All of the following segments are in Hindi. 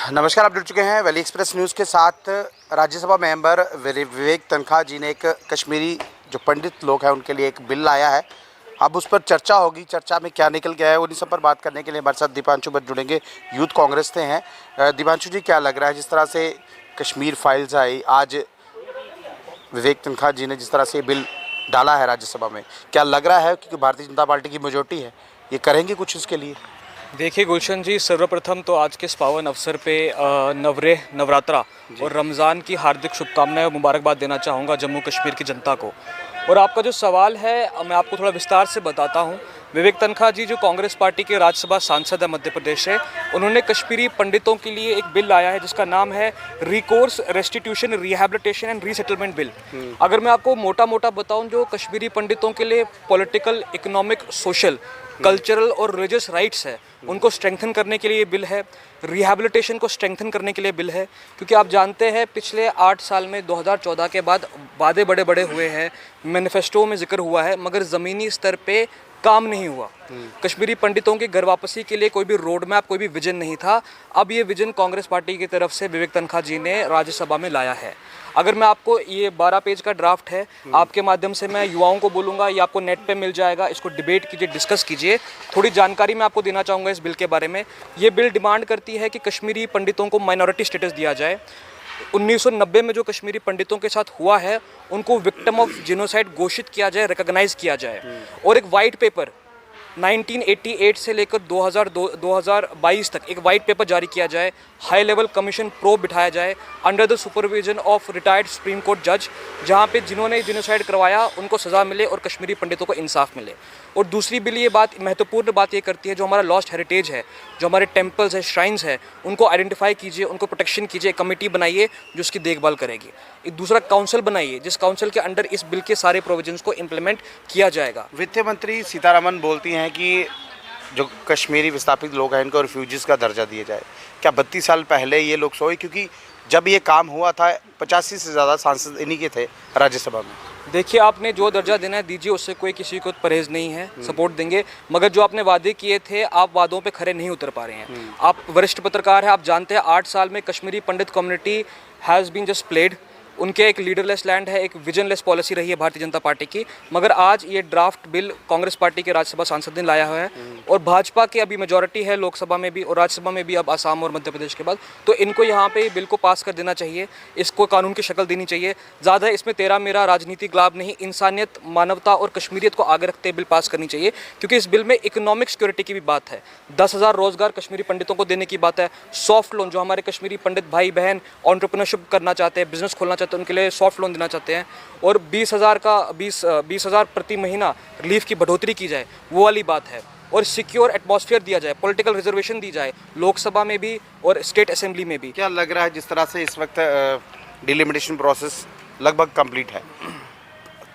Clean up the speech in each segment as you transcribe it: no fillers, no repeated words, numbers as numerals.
नमस्कार, आप जुड़ चुके हैं वैली एक्सप्रेस न्यूज़ के साथ। राज्यसभा मेंबर विवेक तनखा जी ने एक कश्मीरी जो पंडित लोग हैं उनके लिए एक बिल लाया है। अब उस पर चर्चा होगी, चर्चा में क्या निकल गया है उन्हीं सब पर बात करने के लिए हमारे साथ दीपांशु भट्ट जुड़ेंगे, यूथ कांग्रेस से हैं। दीपांशु जी, क्या लग रहा है जिस तरह से कश्मीर फाइल्स आई, आज विवेक तनखा जी ने जिस तरह से बिल डाला है राज्यसभा में, क्या लग रहा है क्योंकि भारतीय जनता पार्टी की मेजॉरिटी है, ये करेंगे कुछ इसके लिए? देखिए गुलशन जी, सर्वप्रथम तो आज के इस पावन अवसर पे नवरात्रा और रमज़ान की हार्दिक शुभकामनाएं और मुबारकबाद देना चाहूँगा जम्मू कश्मीर की जनता को। और आपका जो सवाल है मैं आपको थोड़ा विस्तार से बताता हूँ। विवेक तनखा जी जो कांग्रेस पार्टी के राज्यसभा सांसद है मध्य प्रदेश से, उन्होंने कश्मीरी पंडितों के लिए एक बिल लाया है जिसका नाम है recourse restitution rehabilitation and resettlement bill. अगर मैं आपको मोटा मोटा बताऊं, जो कश्मीरी पंडितों के लिए पॉलिटिकल, इकोनॉमिक, सोशल, कल्चरल और रिलीजियस राइट्स है, उनको स्ट्रेंथन करने के लिए बिल है। रिहैबिलिटेशन को स्ट्रेंथन करने के लिए बिल है, क्योंकि आप जानते हैं पिछले 8 साल में 2014 के बाद वादे बड़े बड़े हुए हैं, मैनिफेस्टो में जिक्र हुआ है, मगर ज़मीनी स्तर पे काम नहीं हुआ। कश्मीरी पंडितों की घर वापसी के लिए कोई भी रोड मैप, कोई भी विजन नहीं था। अब ये विजन कांग्रेस पार्टी की तरफ से विवेक तनखा जी ने राज्यसभा में लाया है। अगर मैं आपको, ये 12 पेज का ड्राफ्ट है, आपके माध्यम से मैं युवाओं को बोलूँगा, ये आपको नेट पे मिल जाएगा, इसको डिबेट कीजिए, डिस्कस कीजिए। थोड़ी जानकारी मैं आपको देना चाहूँगा इस बिल के बारे में। ये बिल डिमांड करती है कि कश्मीरी पंडितों को माइनॉरिटी स्टेटस दिया जाए। 1990 में जो कश्मीरी पंडितों के साथ हुआ है उनको विक्टिम ऑफ जिनोसाइड घोषित किया जाए, रिकॉग्नाइज किया जाए। और एक वाइट पेपर 1988 से लेकर 2022 तक एक वाइट पेपर जारी किया जाए, हाई लेवल कमीशन प्रोब बिठाया जाए under the supervision of retired supreme court जज, जहां पे जिन्होंने जिनोसाइड करवाया उनको सज़ा मिले और कश्मीरी पंडितों को इंसाफ मिले। और दूसरी बिल ये बात, महत्वपूर्ण बात ये करती है, जो हमारा लॉस्ट हेरिटेज है, जो हमारे टेम्पल्स है, श्राइन्स है, उनको आइडेंटिफाई कीजिए, उनको प्रोटेक्शन कीजिए, कमेटी बनाइए जो उसकी देखभाल करेगी। एक दूसरा काउंसिल बनाइए जिस काउंसिल के अंडर इस बिल के सारे प्रोविजंस को इम्प्लीमेंट किया जाएगा। वित्त मंत्री सीतारमन बोलती हैं कि जो कश्मीरी विस्थापित लोग हैं इनको रिफ्यूजीज़ का दर्जा दिया जाए। क्या 32 साल पहले ये लोग सोए? क्योंकि जब ये काम हुआ था 85 से ज़्यादा सांसद इन्हीं के थे राज्यसभा में। देखिए, आपने जो दर्जा देना है दीजिए, उससे कोई किसी को परहेज़ नहीं है, सपोर्ट देंगे। मगर जो आपने वादे किए थे, आप वादों पे खरे नहीं उतर पा रहे हैं। आप वरिष्ठ पत्रकार हैं, आप जानते हैं 8 साल में Kashmiri Pandit community has been just played. उनके एक लीडरलेस लैंड है, एक विजनलेस पॉलिसी रही है भारतीय जनता पार्टी की। मगर आज ये ड्राफ्ट बिल कांग्रेस पार्टी के राज्यसभा सांसद ने लाया हुआ है और भाजपा की अभी मेजॉरिटी है लोकसभा में भी और राज्यसभा में भी, अब आसाम और मध्य प्रदेश के बाद। तो इनको यहाँ पे बिल को पास कर देना चाहिए, इसको कानून की शक्ल देनी चाहिए। ज़्यादा इसमें तेरा मेरा राजनीतिक लाभ नहीं, इंसानियत, मानवता और कश्मीरियत को आगे रखते बिल पास करनी चाहिए, क्योंकि इस बिल में इकोनॉमिक सिक्योरिटी की भी बात है। 10,000 रोजगार कश्मीरी पंडितों को देने की बात है। सॉफ्ट लोन, जो हमारे कश्मीरी पंडित भाई बहन एंटरप्रेन्योरशिप करना चाहते हैं, बिजनेस खोलना चाहते हैं, उनके लिए सॉफ्ट लोन देना चाहते हैं। और 20,000 प्रति महीना रिलीफ की बढ़ोतरी की जाए, वो वाली बात है। और सिक्योर एटमॉस्फेयर दिया जाए, पॉलिटिकल रिजर्वेशन दी जाए लोकसभा में भी और स्टेट असेंबली में भी। क्या लग रहा है जिस तरह से इस वक्त डिलिमिटेशन प्रोसेस लगभग कंप्लीट है,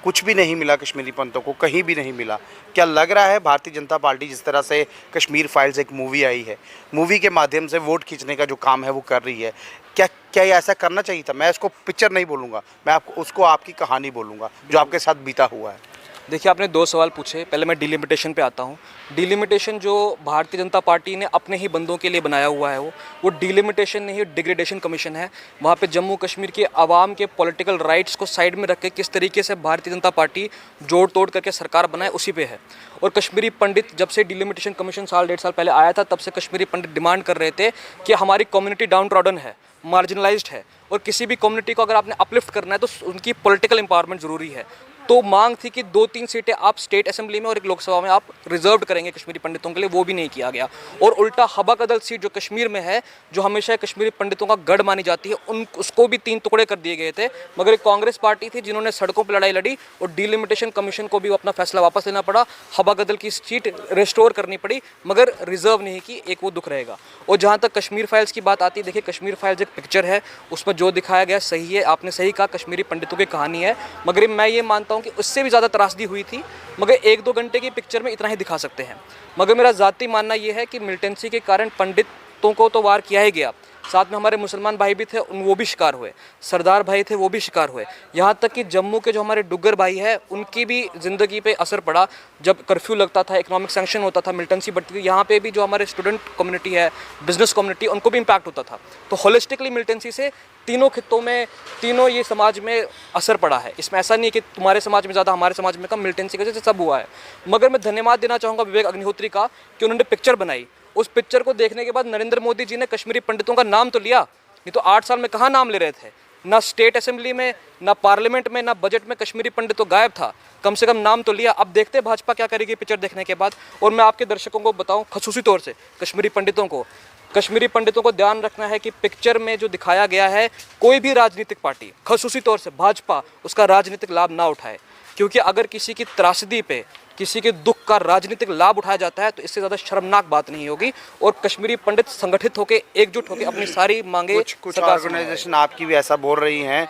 कुछ भी नहीं मिला कश्मीरी पंडितों को, कहीं भी नहीं मिला, क्या लग रहा है भारतीय जनता पार्टी जिस तरह से कश्मीर फाइल्स एक मूवी आई है, मूवी के माध्यम से वोट खींचने का जो काम है वो कर रही है, क्या ये ऐसा करना चाहिए था? मैं इसको पिक्चर नहीं बोलूँगा, मैं उसको आपकी कहानी बोलूँगा जो आपके साथ बीता हुआ है। देखिए, आपने 2 सवाल पूछे, पहले मैं डिलिमिटेशन पे आता हूँ। डिलिमिटेशन जो भारतीय जनता पार्टी ने अपने ही बंदों के लिए बनाया हुआ है, वो डिलिमिटेशन नहीं, डिग्रेडेशन कमीशन है। वहाँ पे जम्मू कश्मीर के आवाम के पॉलिटिकल राइट्स को साइड में रख के किस तरीके से भारतीय जनता पार्टी जोड़ तोड़ करके सरकार बनाए, उसी पे है। और कश्मीरी पंडित, जब से डिलिमिटेशन कमीशन साल 1.5 साल पहले आया था, तब से कश्मीरी पंडित डिमांड कर रहे थे कि हमारी कम्युनिटी डाउन ट्रॉडन है, मार्जिनलाइज्ड है, और किसी भी कम्युनिटी को अगर आपने अपलिफ्ट करना है तो उनकी पॉलिटिकल एम्पावरमेंट ज़रूरी है। तो मांग थी कि 2-3 सीटें आप स्टेट असेंबली में और एक लोकसभा में आप रिजर्व करेंगे कश्मीरी पंडितों के लिए, वो भी नहीं किया गया। और उल्टा हबा कदल सीट जो कश्मीर में है, जो हमेशा कश्मीरी पंडितों का गढ़ मानी जाती है, उसको भी 3 टुकड़े कर दिए गए थे। मगर एक कांग्रेस पार्टी थी जिन्होंने सड़कों पर लड़ाई लड़ी और डिलिमिटेशन कमीशन को भी अपना फैसला वापस लेना पड़ा, हबा कदल की सीट रिस्टोर करनी पड़ी, मगर रिजर्व नहीं की, एक वो दुख रहेगा। और जहाँ तक कश्मीर फाइल्स की बात आती है, देखिए कश्मीर फाइल्स एक पिक्चर है, उसमें जो दिखाया गया सही है, आपने सही कहा, कश्मीरी पंडितों की कहानी है। मगर मैं ये मानता हूँ कि उससे भी ज़्यादा त्रासदी हुई थी, मगर 1-2 घंटे की पिक्चर में इतना ही दिखा सकते हैं। मगर मेरा ज़ाती मानना यह है कि मिलिटेंसी के कारण पंडितों को तो वार किया ही गया, साथ में हमारे मुसलमान भाई भी थे, वो भी शिकार हुए, सरदार भाई थे वो भी शिकार हुए, यहाँ तक कि जम्मू के जो हमारे डुग्गर भाई है उनकी भी ज़िंदगी पे असर पड़ा। जब कर्फ्यू लगता था, इकोनॉमिक सैंक्शन होता था, मिलिटेंसी बढ़ती थी, यहाँ पे भी जो हमारे स्टूडेंट कम्युनिटी है, बिजनेस कम्युनिटी, उनको भी इम्पैक्ट होता था। तो होलिस्टिकली मिलिटेंसी से तीनों खित्तों में, तीनों ये समाज में असर पड़ा है। इसमें ऐसा नहीं है कि तुम्हारे समाज में ज़्यादा, हमारे समाज में कम, मिलिटेंसी की वजह से सब हुआ है। मगर मैं धन्यवाद देना चाहूँगा विवेक अग्निहोत्री का कि उन्होंने पिक्चर बनाई। उस पिक्चर को देखने के बाद नरेंद्र मोदी जी ने कश्मीरी पंडितों का नाम तो लिया, नहीं तो 8 साल में कहाँ नाम ले रहे थे। ना स्टेट असेंबली में, ना पार्लियामेंट में, ना बजट में कश्मीरी पंडित तो गायब था। कम से कम नाम तो लिया। अब देखते हैं भाजपा क्या करेगी पिक्चर देखने के बाद। और मैं आपके दर्शकों को बताऊं, खसूसी तौर से कश्मीरी पंडितों को ध्यान रखना है कि पिक्चर में जो दिखाया गया है, कोई भी राजनीतिक पार्टी, खसूसी तौर से भाजपा, उसका राजनीतिक लाभ ना उठाए। क्योंकि अगर किसी की त्रासदी पे, किसी के दुख का राजनीतिक लाभ उठाया जाता है तो इससे ज़्यादा शर्मनाक बात नहीं होगी। और कश्मीरी पंडित संगठित होकर, एकजुट होकर अपनी सारी मांगे, कुछ ऑर्गेनाइजेशन आपकी भी ऐसा बोल रही हैं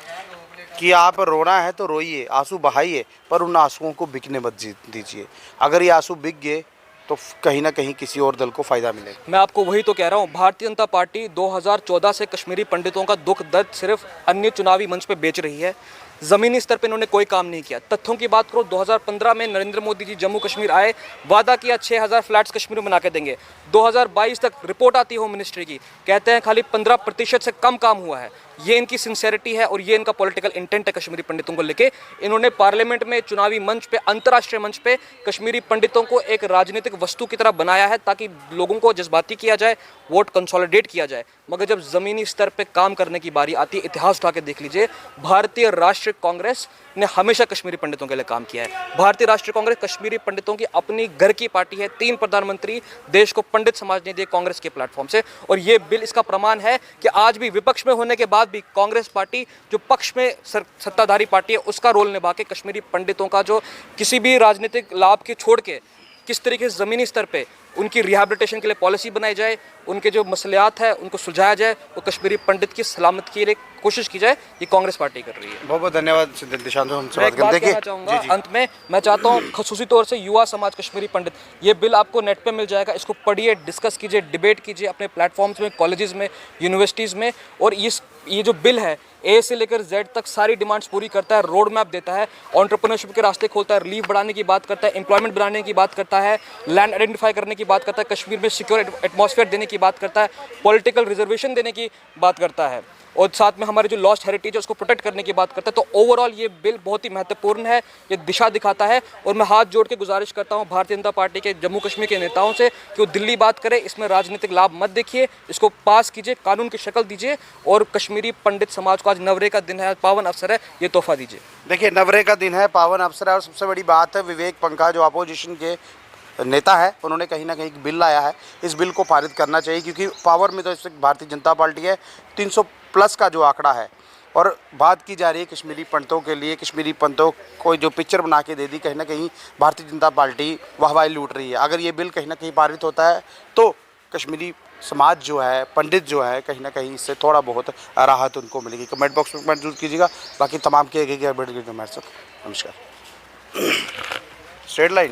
कि आप रोना है तो रोइए, आंसू बहाइए, पर उन आंसुओं को बिकने मत दीजिए। अगर ये आंसू बिक गए तो कहीं ना कहीं किसी और दल को फ़ायदा मिलेगा। मैं आपको वही तो कह रहा हूँ, भारतीय जनता पार्टी 2014 से कश्मीरी पंडितों का दुख दर्द सिर्फ अन्य चुनावी मंच पे बेच रही है। ज़मीनी स्तर पे इन्होंने कोई काम नहीं किया। तथ्यों की बात करो, 2015 में नरेंद्र मोदी जी जम्मू कश्मीर आए, वादा किया 6000 फ्लैट्स कश्मीर में बना के देंगे। 2022 तक रिपोर्ट आती है होम मिनिस्ट्री की, कहते हैं खाली 15% से कम काम हुआ है। ये इनकी सिंसेरिटी है और ये इनका पॉलिटिकल इंटेंट है कश्मीरी पंडितों को लेके। इन्होंने पार्लियामेंट में, चुनावी मंच पे, अंतर्राष्ट्रीय मंच पे कश्मीरी पंडितों को एक राजनीतिक वस्तु की तरह बनाया है ताकि लोगों को जज्बाती किया जाए, वोट कंसोलिडेट किया जाए। मगर जब ज़मीनी स्तर पे काम करने की बारी आती है, इतिहास उठा के देख लीजिए, भारतीय राष्ट्रीय कांग्रेस ने हमेशा कश्मीरी पंडितों के लिए काम किया है। भारतीय राष्ट्रीय कांग्रेस कश्मीरी पंडितों की अपनी घर की पार्टी है। 3 प्रधानमंत्री देश को पंडित समाज ने दिए कांग्रेस के प्लेटफॉर्म से। और ये बिल इसका प्रमाण है कि आज भी विपक्ष में होने के बाद भी कांग्रेस पार्टी, जो पक्ष में सत्ताधारी पार्टी है, उसका रोल निभा के कश्मीरी पंडितों का जो किसी भी राजनीतिक लाभ के छोड़ के किस तरीके से ज़मीनी स्तर पे उनकी रिहैबिलिटेशन के लिए पॉलिसी बनाई जाए, उनके जो मसलियात है उनको सुलझाया जाए, वो कश्मीरी पंडित की सलामत के लिए कोशिश की जाए, ये कांग्रेस पार्टी कर रही है। बहुत बहुत धन्यवाद दिशांशु, हमसे मैं बात एक बात करने कहना चाहूँगा अंत में, मैं चाहता हूँ खसूसी तौर से युवा समाज, कश्मीरी पंडित, ये बिल आपको नेट पे मिल जाएगा, इसको पढ़िए, डिस्कस कीजिए, डिबेट कीजिए अपने प्लेटफॉर्म्स में, कॉलेजेस में, यूनिवर्सिटीज़ में। और ये जो बिल है ए से लेकर जेड तक सारी डिमांड्स पूरी करता है, रोड मैप देता है, एंटरप्रेन्योरशिप के रास्ते खोलता है, रिलीफ बढ़ाने की बात करता है, एम्प्लॉयमेंट बढ़ाने की बात करता है, लैंड आइडेंटिफाई करने की बात करता है, कश्मीर में सिक्योर एटमॉस्फेयर देने की बात करता है, पॉलिटिकल रिजर्वेशन देने की बात करता है, और साथ में हमारे जो लॉस्ट हेरिटेज है उसको प्रोटेक्ट करने की बात करता है। तो ओवरऑल ये बिल बहुत ही महत्वपूर्ण है, ये दिशा दिखाता है। और मैं हाथ जोड़ के गुजारिश करता हूँ भारतीय जनता पार्टी के जम्मू कश्मीर के नेताओं से कि वो दिल्ली बात करे, इसमें राजनीतिक लाभ मत देखिए, इसको पास कीजिए, कानून की शक्ल दीजिए और कश्मीरी पंडित समाज को, आज नवरे का दिन है, पावन अवसर है, ये तोहफा दीजिए। देखिए, नवरे का दिन है, पावन अवसर है, और सबसे बड़ी बात है, विवेक पंखा जो अपोजिशन के नेता है, उन्होंने कहीं ना कहीं एक बिल लाया है। इस बिल को पारित करना चाहिए क्योंकि पावर में तो इस वक्त भारतीय जनता पार्टी है। 300 प्लस का जो आंकड़ा है, और बात की जा रही है कश्मीरी पंडितों के लिए, कश्मीरी पंडितों को जो पिक्चर बना के दे दी, कहीं ना कहीं भारतीय जनता पार्टी वाहवाही लूट रही है। अगर ये बिल कहीं ना कहीं पारित होता है तो कश्मीरी समाज जो है, पंडित जो है, कहीं ना कहीं इससे थोड़ा बहुत राहत उनको मिलेगी। कमेंट बॉक्स में कमेंट जरूर कीजिएगा। बाकी तमाम के अपडेट के नमस्कार। Straight line.